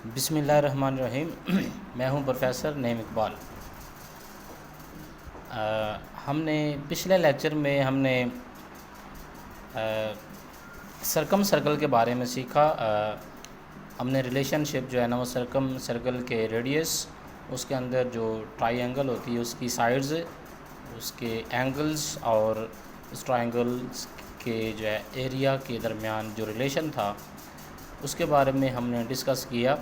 बिस्मिल्लाहिर्रहमानिर्रहीम। मैं हूं प्रोफेसर नईम इकबाल। हमने पिछले लेक्चर में हमने सरकम सर्कल के बारे में सीखा। हमने रिलेशनशिप जो है ना वो सरकम सर्कल के रेडियस, उसके अंदर जो ट्रायंगल होती है उसकी साइड्स, उसके एंगल्स और उस ट्रायंगल्स के जो है एरिया के दरमियान जो रिलेशन था उसके बारे में हमने डिस्कस किया।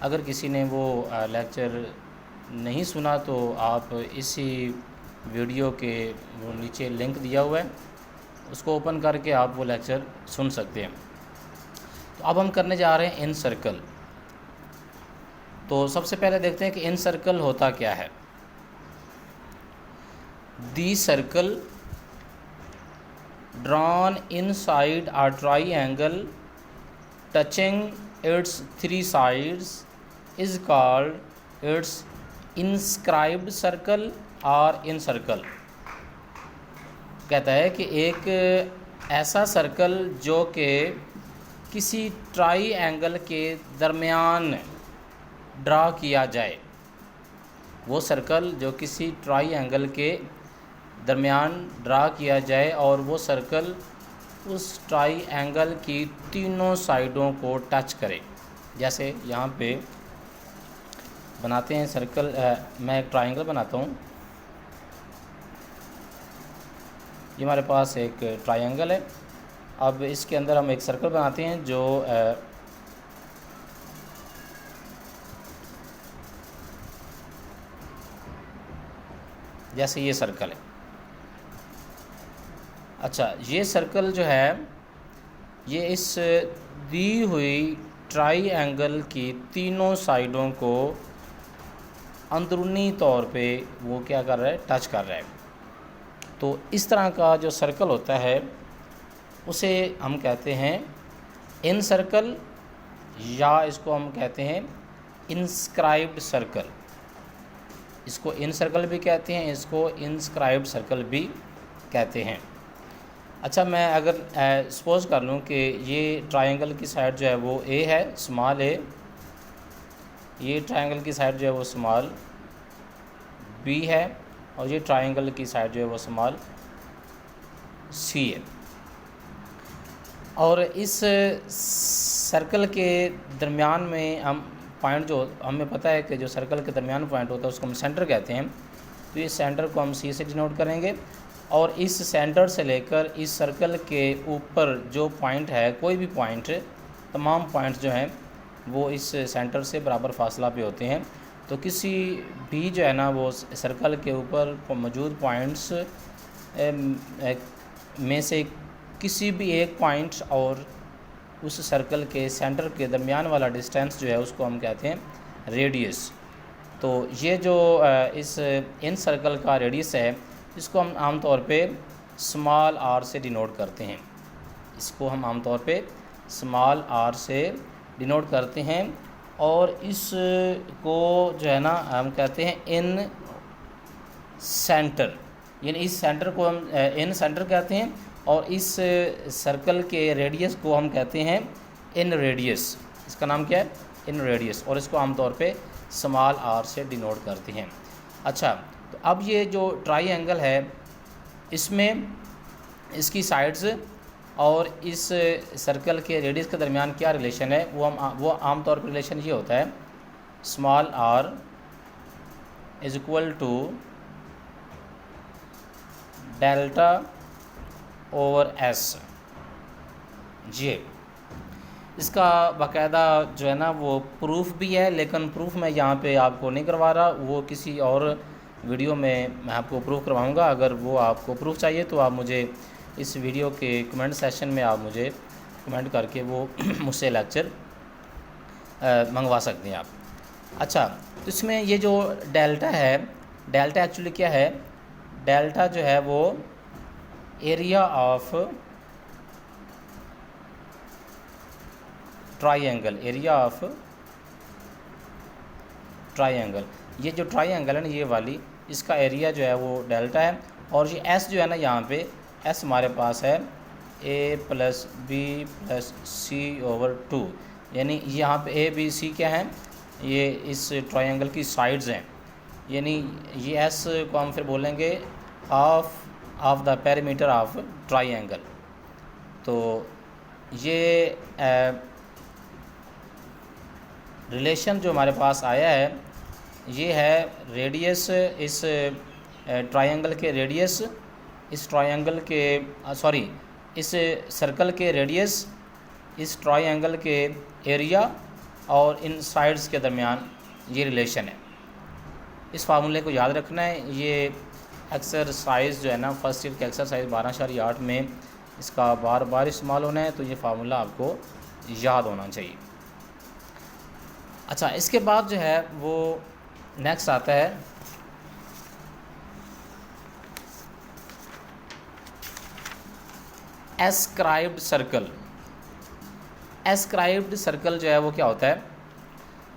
अगर किसी ने वो लेक्चर नहीं सुना तो आप इसी वीडियो के वो नीचे लिंक दिया हुआ है, उसको ओपन करके आप वो लेक्चर सुन सकते हैं। तो अब हम करने जा रहे हैं इन सर्कल। तो सबसे पहले देखते हैं कि इन सर्कल होता क्या है। The circle drawn inside a triangle touching its three sides is called its inscribed circle or incircle। कहता है कि एक ऐसा सर्कल जो कि किसी ट्रायंगल के दरमियान ड्रा किया जाए, वो सर्कल जो किसी ट्रायंगल के दरमियान ड्रा किया जाए और वो सर्कल उस ट्रायंगल की तीनों साइडों को टच करे। जैसे यहाँ पे बनाते हैं सर्कल। मैं एक ट्रायंगल बनाता हूँ। ये हमारे पास एक ट्रायंगल है। अब इसके अंदर हम एक सर्कल बनाते हैं जो जैसे ये सर्कल है। अच्छा, ये सर्कल जो है ये इस दी हुई ट्रायंगल की तीनों साइडों को अंदरूनी तौर पे वो क्या कर रहा है, टच कर रहा है। तो इस तरह का जो सर्कल होता है उसे हम कहते हैं इन सर्कल, या इसको हम कहते हैं इंस्क्राइब्ड सर्कल। इसको इन सर्कल भी कहते हैं, इसको इंस्क्राइब्ड सर्कल भी कहते हैं। अच्छा, मैं अगर सपोज़ कर लूँ कि ये ट्रायंगल की साइड जो है वो ए है, स्मॉल ए। ये ट्रायंगल की साइड जो है वो स्मॉल बी है, और ये ट्रायंगल की साइड जो है वो स्मॉल सी है। और इस सर्कल के दरमियान में हम पॉइंट जो हमें पता है कि जो सर्कल के दरमियान पॉइंट होता है उसको हम सेंटर कहते हैं। तो इस सेंटर को हम सी से डिनोट करेंगे, और इस सेंटर से लेकर इस सर्कल के ऊपर जो पॉइंट है, कोई भी पॉइंट, तमाम पॉइंट्स जो हैं वो इस सेंटर से बराबर फासला पे होते हैं। तो किसी भी जो है ना वो सर्कल के ऊपर मौजूद पॉइंट्स में से किसी भी एक पॉइंट और उस सर्कल के सेंटर के दरमियान वाला डिस्टेंस जो है उसको हम कहते हैं रेडियस। तो ये जो इस इन सर्कल का रेडियस है इसको हम आमतौर पे स्मॉल आर से डिनोट करते हैं। इसको हम आमतौर पे स्मॉल आर से डिनोट करते हैं, और इसको जो है ना हम कहते हैं इन सेंटर, यानी इस सेंटर को हम इन सेंटर कहते हैं, और इस सर्कल के रेडियस को हम कहते हैं इन रेडियस। इसका नाम क्या है? इन रेडियस, और इसको आमतौर पे स्मॉल आर से डिनोट करते हैं। अच्छा, तो अब ये जो ट्रायंगल है इसमें इसकी साइड्स और इस सर्कल के रेडियस के दरमियान क्या रिलेशन है, वो आमतौर पर रिलेशन ये होता है, small r is equal to delta over s. जी, इसका बाकायदा जो है ना वो प्रूफ भी है, लेकिन प्रूफ मैं यहाँ पे आपको नहीं करवा रहा, वो किसी और वीडियो में मैं आपको प्रूफ करवाऊँगा। अगर वो आपको प्रूफ चाहिए तो आप मुझे इस वीडियो के कमेंट सेक्शन में आप मुझे कमेंट करके वो मुझसे लेक्चर मंगवा सकते हैं आप। अच्छा, तो इसमें ये जो डेल्टा है, डेल्टा एक्चुअली क्या है? डेल्टा जो है वो area of triangle, area of triangle. ये जो ट्रायंगल है ना ये वाली, इसका एरिया जो है वो डेल्टा है। और ये एस जो है ना, यहाँ पे एस हमारे पास है a + b + c/2। यानी यहाँ पे ए बी सी क्या है, ये इस ट्रायंगल की साइड्स हैं, यानी ये एस को हम फिर बोलेंगे half of the perimeter of triangle. तो ये रिलेशन जो हमारे पास आया है ये है रेडियस, इस ट्रायंगल के रेडियस, इस ट्रायंगल के सॉरी इस सर्कल के रेडियस, इस ट्रायंगल के एरिया और इन साइड्स के दरमियान ये रिलेशन है। इस फार्मूले को याद रखना है। ये एक्सरसाइज जो है ना, फर्स्ट ईयर की एक्सरसाइज 12.8 में इसका बार बार इस्तेमाल होना है, तो ये फार्मूला आपको याद होना चाहिए। अच्छा, इसके बाद जो है वो नेक्स्ट आता है एस्क्राइब्ड सर्कल। एस्क्राइब्ड सर्कल जो है वो क्या होता है?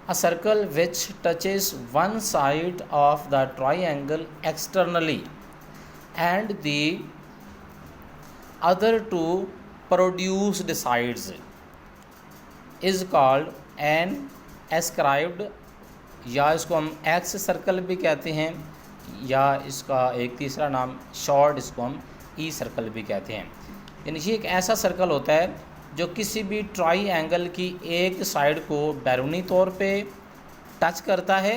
A circle which touches one side of the triangle externally and the other two produced sides is called an escribed, या इसको हम एक्स सर्कल भी कहते हैं, या इसका एक तीसरा नाम शॉर्ट, इसको हम ई सर्कल भी कहते हैं। यानी ये एक ऐसा सर्कल होता है जो किसी भी ट्रायंगल की एक साइड को बैरूनी तौर पे टच करता है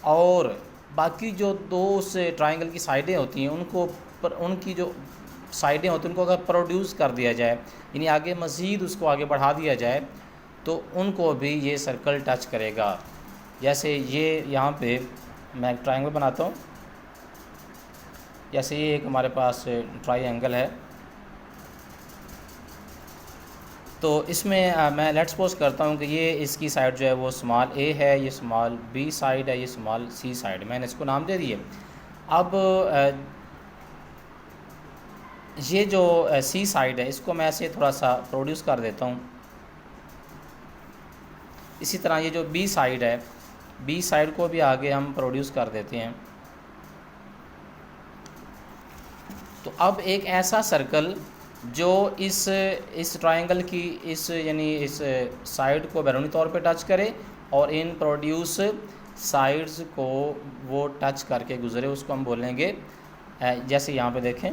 और बाकी जो दो उस ट्रायंगल की साइडें होती हैं उनको उनकी जो साइडें होती हैं उनको अगर प्रोड्यूस कर दिया जाए, यानी आगे मज़ीद उसको आगे बढ़ा दिया जाए, तो उनको भी ये सर्कल टच करेगा। जैसे ये यहाँ पे मैं एक ट्रायंगल बनाता हूँ, जैसे ये एक हमारे पास ट्रायंगल है, तो इसमें मैं लेट्स सपोज करता हूँ कि ये इसकी साइड जो है वो स्मॉल ए है, ये स्मॉल बी साइड है, ये स्मॉल सी साइड, मैंने इसको नाम दे दिए। अब ये जो सी साइड है इसको मैं ऐसे थोड़ा सा प्रोड्यूस कर देता हूँ। इसी तरह ये जो बी साइड है, बी साइड को भी आगे हम प्रोड्यूस कर देते हैं। तो अब एक ऐसा सर्कल जो इस ट्रायंगल की इस यानी इस साइड को बैरूनी तौर पे टच करे और इन प्रोड्यूस साइड्स को वो टच करके गुजरे, उसको हम बोलेंगे, जैसे यहाँ पे देखें,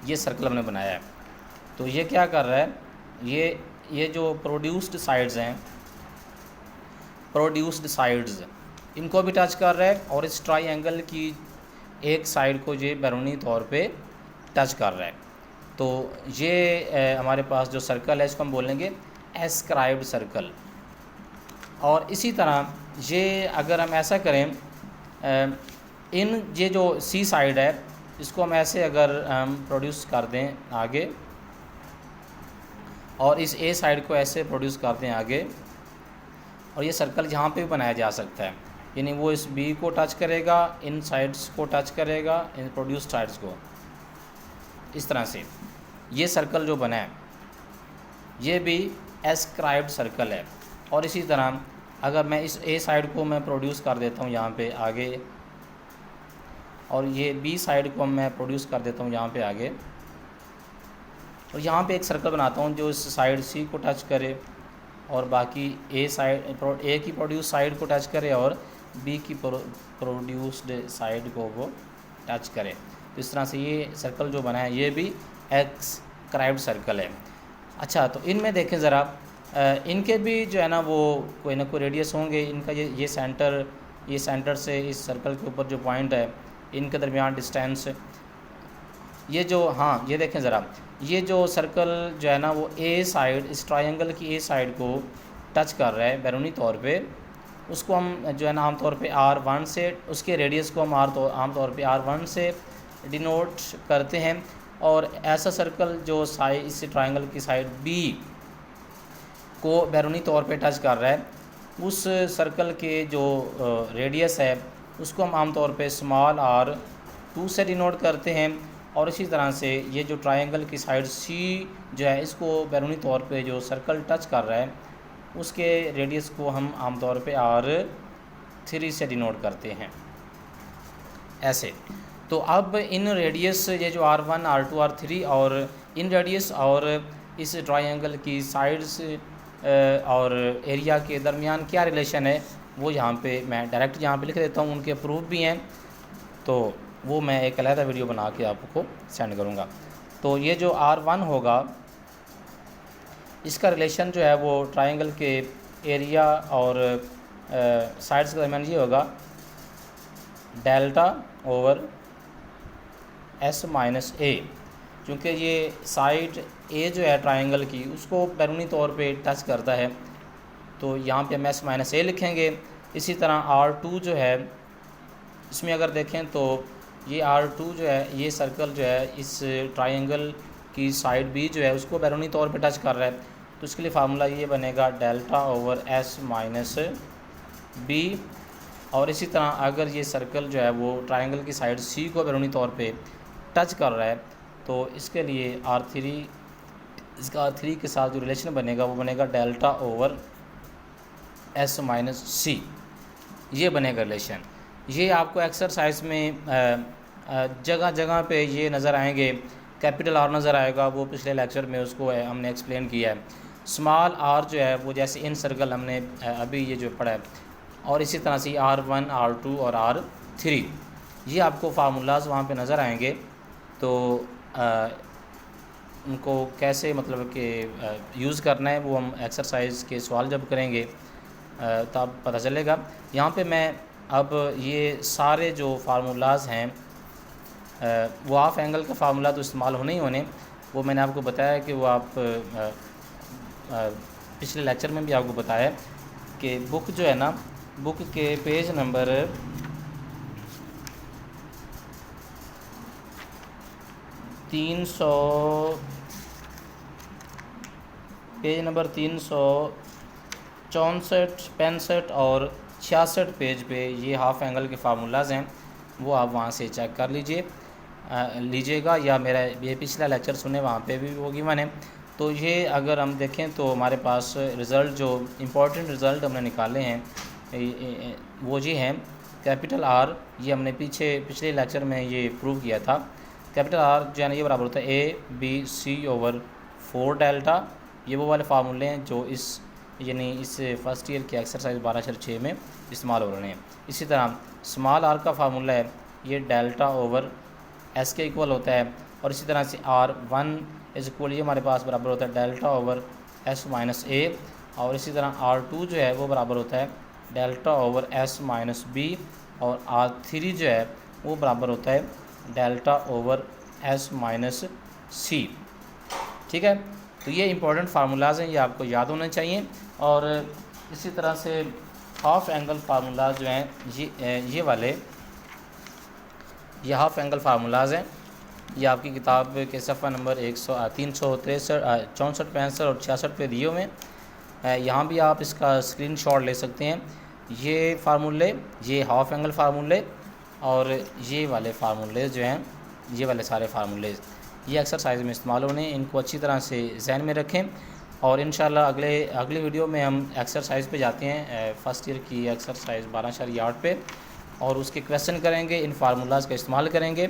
ये सर्कल हमने बनाया है। तो ये क्या कर रहा है, ये जो प्रोड्यूस्ड साइड्स हैं, प्रोड्यूस्ड साइड्स इनको भी टच कर रहा है और इस ट्रायंगल की एक साइड को ये बैरूनी तौर पे टच कर रहा है। तो ये हमारे पास जो सर्कल है इसको हम बोलेंगे एस्क्राइब्ड सर्कल। और इसी तरह ये अगर हम ऐसा करें, ये जो सी साइड है इसको हम ऐसे अगर हम प्रोड्यूस कर दें आगे और इस ए साइड को ऐसे प्रोड्यूस कर दें आगे, और ये सर्कल यहाँ पे भी बनाया जा सकता है, यानी वो इस बी को टच करेगा, इन साइड्स को टच करेगा, इन प्रोड्यूस्ड साइड्स को, इस तरह से ये सर्कल जो बना है ये भी एस्क्राइब्ड सर्कल है। और इसी तरह अगर मैं इस ए साइड को मैं प्रोड्यूस कर देता हूँ यहाँ पे आगे, और ये बी साइड को मैं प्रोड्यूस कर देता हूँ यहाँ पे आगे, और यहाँ पे एक सर्कल बनाता हूँ जो इस साइड सी को टच करे और बाकी ए की प्रोड्यूस साइड को टच करे और बी की प्रोड्यूस्ड साइड को वो टच करे। तो इस तरह से ये सर्कल जो बना है ये भी एस्क्राइब्ड सर्कल है। अच्छा, तो इनमें देखें ज़रा, इनके भी जो है ना वो कोई ना कोई रेडियस होंगे। इनका ये सेंटर से इस सर्कल के ऊपर जो पॉइंट है इनके दरमियान डिस्टेंस, ये जो, हाँ ये देखें ज़रा, ये जो सर्कल जो है ना वो ए साइड, इस ट्रायंगल की ए साइड को टच कर रहा है बैरूनी तौर पे, उसको हम जो है ना आमतौर पे R1 से, उसके रेडियस को हम आमतौर पे R1 से डिनोट करते हैं। और ऐसा सर्कल जो इस ट्रायंगल की साइड बी को बैरूनी तौर पे टच कर रहा है, उस सर्कल के जो रेडियस है उसको हम आमतौर पे स्मॉल r2 से डिनोट करते हैं। और इसी तरह से ये जो ट्रायंगल की साइड सी जो है इसको बैरूनी तौर पे जो सर्कल टच कर रहा है उसके रेडियस को हम आमतौर पे R3 से डिनोट करते हैं ऐसे। तो अब इन रेडियस ये जो R1 R2 R3 और इन रेडियस और इस ट्रायंगल की साइड्स और एरिया के दरमियान क्या रिलेशन है वो यहाँ पे मैं डायरेक्ट यहाँ पे लिख देता हूँ। उनके प्रूफ भी हैं, तो वो मैं एक अलग वीडियो बना के आपको सेंड करूँगा। तो ये जो R1 होगा इसका रिलेशन जो है वो ट्रायंगल के एरिया और साइड्स के दरमियान ये होगा डेल्टा ओवर S माइनस ए, क्योंकि ये साइड ए जो है ट्रायंगल की उसको बैरूनी तौर पे टच करता है, तो यहाँ पे हम S माइनस ए लिखेंगे। इसी तरह R2 जो है इसमें अगर देखें तो ये R2 जो है ये सर्कल जो है इस ट्रायंगल की साइड B जो है उसको बैरूनी तौर पे टच कर रहा है, तो इसके लिए फार्मूला ये बनेगा delta over S minus b. और इसी तरह अगर ये सर्कल जो है वो ट्रायंगल की साइड C को बैरूनी तौर पे टच कर रहा है तो इसके लिए R3 इसका R3 के साथ जो रिलेशन बनेगा वो बनेगा डेल्टा ओवर S माइनस सी, ये बनेगा रिलेशन। ये आपको एक्सरसाइज में जगह जगह पे ये नज़र आएंगे, कैपिटल R नज़र आएगा, वो पिछले लेक्चर में उसको हमने एक्सप्लेन किया है। स्मॉल r जो है वो जैसे इन सर्कल हमने अभी ये जो पढ़ा है, और इसी तरह से R1 R2 और R3 ये आपको फार्मूलाज वहाँ पे नज़र आएंगे। तो उनको कैसे मतलब कि यूज़ करना है वो हम एक्सरसाइज के सवाल जब करेंगे तब पता चलेगा। यहाँ पे मैं अब ये सारे जो फार्मूलाज हैं वो हाफ एंगल का फार्मूला तो इस्तेमाल होने ही होने, वो मैंने आपको बताया कि वो आप पिछले लेक्चर में भी आपको बताया कि बुक जो है ना, बुक के पेज नंबर 364, 65 और 66 पेज पे ये हाफ एंगल के फार्मूलाज हैं, वो आप वहाँ से चेक कर लीजिएगा, या मेरा ये पिछला लेक्चर सुने वहाँ पे भी वो गिवन है। तो ये अगर हम देखें तो हमारे पास रिज़ल्ट जो इम्पोर्टेंट रिज़ल्ट हमने निकाले हैं वो ये हैं। कैपिटल R ये हमने पिछले लेक्चर में ये प्रूव किया था। कैपिटल R जो है ना ये बराबर होता है ABC/4 डेल्टा। ये वो वाले फार्मूले हैं जो यानी इस फर्स्ट ईयर के एक्सरसाइज 12/6 में इस्तेमाल हो रहे हैं। इसी तरह स्मॉल r का फार्मूला है ये डेल्टा ओवर S के इक्वल होता है, और इसी तरह से R1 इज इक्वल ये हमारे पास बराबर होता है डेल्टा ओवर S माइनस ए, और इसी तरह R2 जो है वो बराबर होता है delta over S minus b, और R3 जो है वो बराबर होता है delta over S minus c. ठीक है, तो ये इंपॉर्टेंट फार्मूलाज हैं, ये आपको याद होने चाहिए। और इसी तरह से हाफ एंगल फार्मूलाज जो हैं ये वाले ये हाफ एंगल फार्मूलाज हैं, ये आपकी किताब के सफ़ा नंबर 363, 64, 65 और 66 पे दिए हुए हैं। यहाँ भी आप इसका स्क्रीनशॉट ले सकते हैं। ये फार्मूले, ये हाफ एंगल फार्मूले और ये वाले फार्मूले जो हैं, ये वाले सारे फार्मूले ये एक्सरसाइज में इस्तेमाल होने, इनको अच्छी तरह से जहन में रखें। और इंशाल्लाह अगले वीडियो में हम एक्सरसाइज पे जाते हैं, फ़र्स्ट ईयर की एक्सरसाइज 12/8 पे, और उसके क्वेश्चन करेंगे, इन फार्मूलाज का इस्तेमाल करेंगे।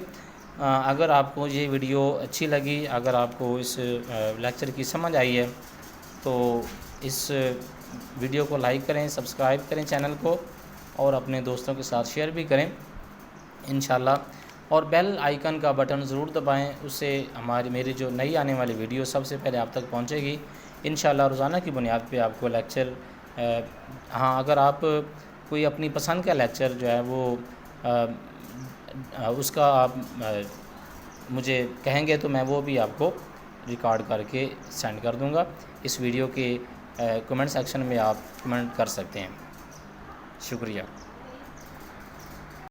अगर आपको ये वीडियो अच्छी लगी, अगर आपको इस लेक्चर की समझ आई है तो इस वीडियो को लाइक करें, सब्सक्राइब करें चैनल को, और अपने दोस्तों के साथ शेयर भी करें इंशाल्लाह। और बेल आइकन का बटन ज़रूर दबाएं, उससे मेरी जो नई आने वाली वीडियो सबसे पहले आप तक पहुंचेगी इंशाल्लाह। रोज़ाना की बुनियाद पे आपको लेक्चर हाँ, अगर आप कोई अपनी पसंद का लेक्चर जो है वो उसका आप मुझे कहेंगे तो मैं वो भी आपको रिकॉर्ड करके सेंड कर दूंगा। इस वीडियो के कमेंट सेक्शन में आप कमेंट कर सकते हैं। शुक्रिया।